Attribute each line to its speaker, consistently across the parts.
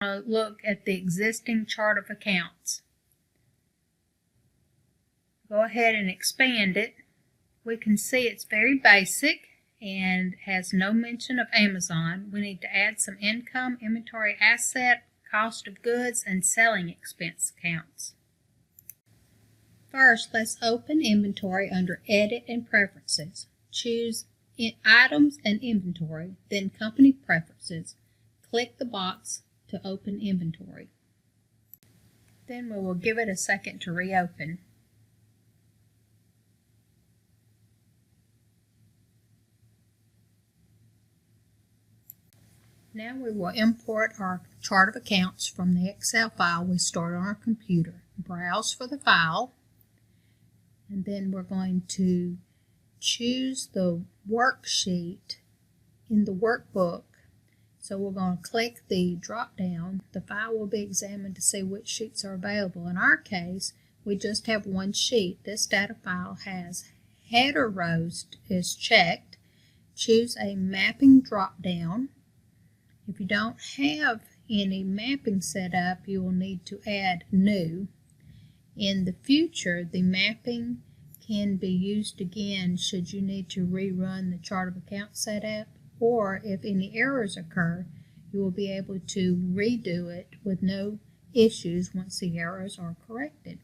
Speaker 1: Look at the existing chart of accounts. Go ahead and expand it. We can see it's very basic and has no mention of Amazon. We need to add some income, inventory asset, cost of goods, and selling expense accounts. First, let's open inventory under Edit and Preferences. Choose Items and Inventory, then Company Preferences. Click the box to open inventory. Then we will give it a second to reopen. Now we will import our chart of accounts from the Excel file we stored on our computer. Browse for the file, and then we're going to choose the worksheet in the workbook. So we're going to click the drop down. The file will be examined to see which sheets are available. In our case, we just have one sheet. This data file has header rows is checked. Choose a mapping drop down. If you don't have any mapping set up, you will need to add new. In the future, the mapping can be used again should you need to rerun the chart of accounts setup, or if any errors occur, you will be able to redo it with no issues once the errors are corrected.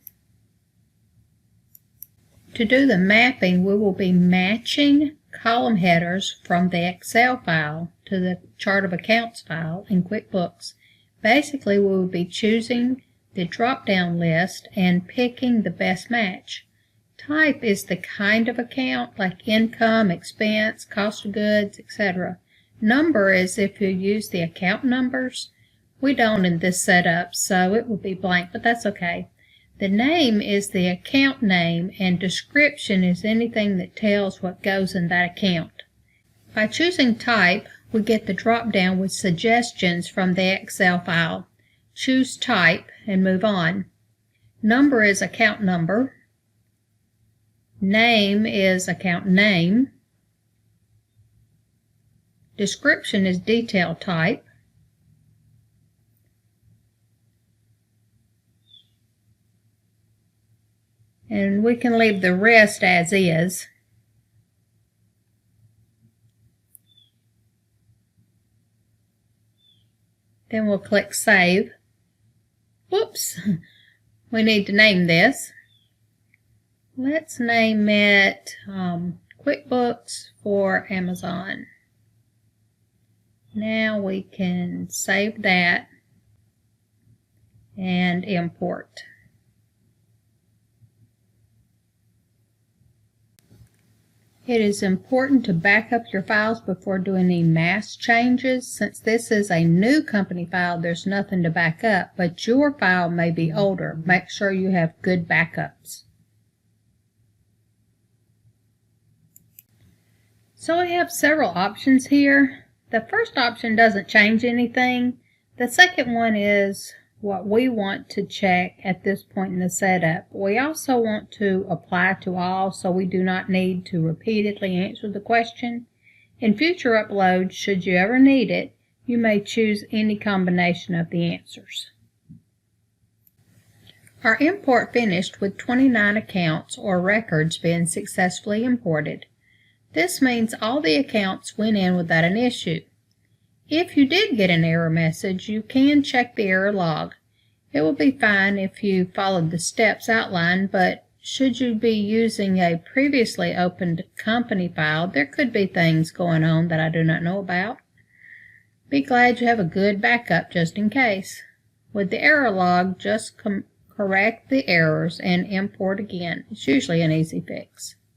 Speaker 1: To do the mapping, we will be matching column headers from the Excel file to the chart of accounts file in QuickBooks. Basically, we will be choosing the drop-down list and picking the best match. Type is the kind of account like income, expense, cost of goods, etc. Number is if you use the account numbers. We don't in this setup, so it will be blank, but that's okay. The name is the account name, and description is anything that tells what goes in that account. By choosing type, we get the drop-down with suggestions from the Excel file. Choose type and move on. Number is account number. Name is account name. Description is detail type. And we can leave the rest as is. Then we'll click Save. Whoops! We need to name this. Let's name it QuickBooks for Amazon. Now we can save that and import. It is important to back up your files before doing any mass changes. Since this is a new company file, there's nothing to back up, but your file may be older. Make sure you have good backups. So we have several options here. The first option doesn't change anything. The second one is what we want to check at this point in the setup. We also want to apply to all, so we do not need to repeatedly answer the question. In future uploads, should you ever need it, you may choose any combination of the answers. Our import finished with 29 accounts or records being successfully imported. This means all the accounts went in without an issue. If you did get an error message, you can check the error log. It will be fine if you followed the steps outlined, but should you be using a previously opened company file, there could be things going on that I do not know about. Be glad you have a good backup just in case. With the error log, just correct the errors and import again. It's usually an easy fix.